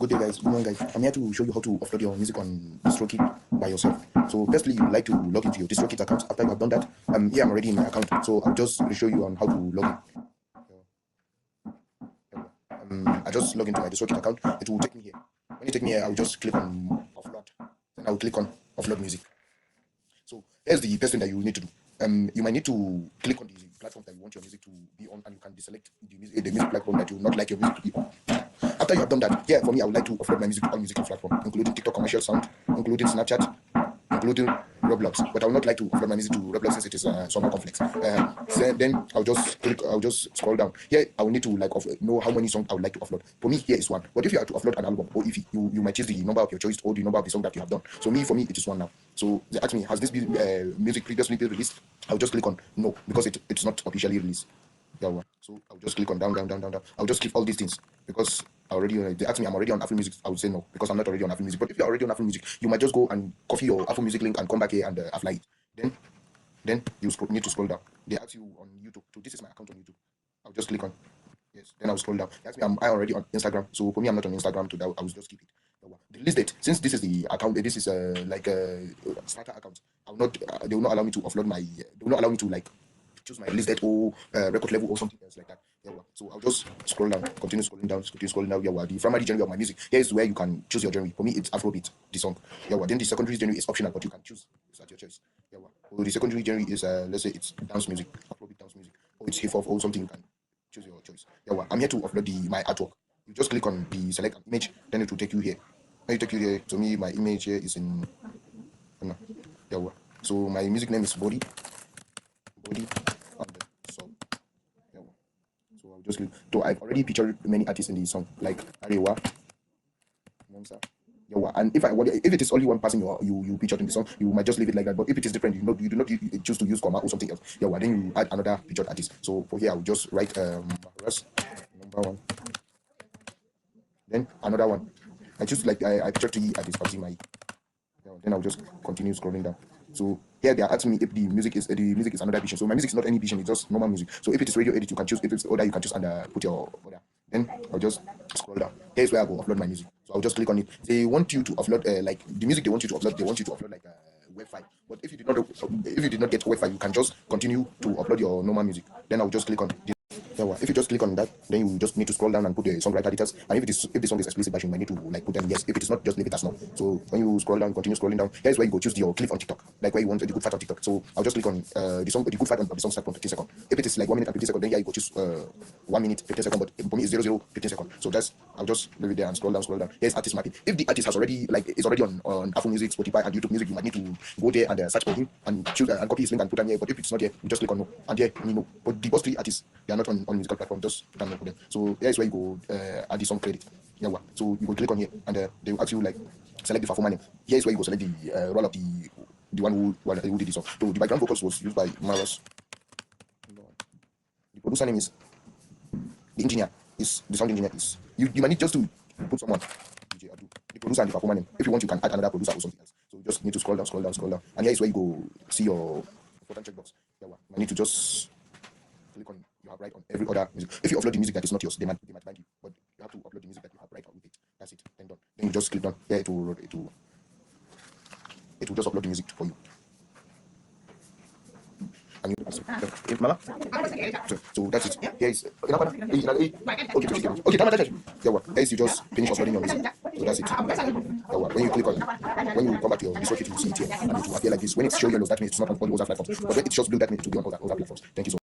Good day, guys. Good morning, guys. I'm here to show you how to upload your music on DistroKid by yourself. So, firstly, you would like to log into your DistroKid account. After you have done that, here I'm already in my account. So, I'll just show you on how to log in. I just log into my DistroKid account. It will take me here. When you take me here, I'll just click on upload. Then I'll click on upload music. So, here's the first thing that you need to do. You might need to click on the platform that you want your music to be on, and you can deselect the music platform that you would not like your music to be on. After you have done that, for me, I would like to upload my music to all music platforms, including TikTok commercial sound, including Snapchat, including Roblox. But I would not like to upload my music to Roblox since it is somewhat complex. Then I'll just scroll down. Here, I will need to know how many songs I would like to upload. For me, here is one. But if you are to upload an album, or if you might choose the number of your choice or the number of the song that you have done. So for me, it is one now. So they ask me, has this music previously been released? I'll just click on no, because it's not officially released. So I'll just click on down. I'll just keep all these things because they ask me I'm already on Apple Music. I would say no because I'm not already on Apple Music. But if you're already on Apple Music, you might just go and copy your Apple Music link and come back here and apply it. Then you need to scroll down. They ask you on YouTube. So this is my account on YouTube. I'll just click on yes. Then I'll scroll down. They ask me I'm already on Instagram. So for me, I'm not on Instagram. So I will just keep it. The list date, since this is the account, this is like a starter account. They will not allow me to upload my. They will not allow me to choose my release date or record level or something else like that. So I'll just scroll down, continue scrolling down. The primary genre of my music. Here is where you can choose your genre. For me, it's Afrobeat, the song. Then the secondary genre is optional, but you can choose. It's at your choice. So the secondary genre is let's say it's dance music, Afrobeat dance music, or it's hip hop or something. You can choose your choice. I'm here to upload my artwork. You just click on the select image, then it will take you here. When you take you here, to me, my image here is in. So my music name is Body. So I'll just click. So I've already featured many artists in the song, like Arewa, Monza. And if it is only one person you featured in the song, you might just leave it like that. But if it is different, you do not choose to use comma or something else. Then you add another featured artist. So for here, I'll just write Russ, number one. Then another one. I choose I featured 3 artists. Then I'll just continue scrolling down. So here they are asking me if the music is another vision. So my music is not any vision, it's just normal music. So if it is radio edit, you can choose. If it's order, you can choose and put your order. Then I'll just scroll down. Here's where I go upload my music. So I'll just click on it. They want you to upload the music they want you to upload. They want you to upload a web file. But if you did not get a web file, you can just continue to upload your normal music. Then I'll just click on this. If you just click on that, then you just need to scroll down and put the songwriter details. And if the song is explicit version, you might need to put them yes. If it is not, just leave it as no. So when you scroll down, continue scrolling down. Here's where you go choose your clip on TikTok, like where you want the good fat on TikTok. So I'll just click on the song, the good fat on the song start from 15 seconds. If it is like 1 minute and 50 seconds, then you go choose 1 minute 15 seconds. But for me, it's 15 seconds. So I'll just leave it there and scroll down. Here's artist mapping. If the artist has already is already on Apple Music, Spotify, and YouTube Music, you might need to go there and search for him and choose and copy his link and put them here. But if it's not here, you just click on no. And here, no. But the first 3 artists, they are not on musical platform. Just put them no for them. So here's where you go add the song credit. So you will click on here and they will ask you select the performer name. Here's where you go select the role of the one who did the song. So the background vocals was used by Maras. The producer name is the engineer is the sound engineer is you might need just to put someone the producer and the performer name. If you want, you can add another producer or something else. So you just need to scroll down. And here is where you go see your important checkbox. You might need to just click on you have right on every other music. If you upload the music that is not yours, they might find you. But you have to upload the music that you have right on with it. That's it. Then done. Then you just click done. Yeah, it will just upload the music for you. And so that's it. Here is okay. As you just finish uploading your music. So that's it. When you click on when you come back to your DistroKid, you will see it here and it will appear like this. When it's show yellow, that means it's not on all other platforms. But when it shows blue, that means it will be on all other platforms. Thank you so much.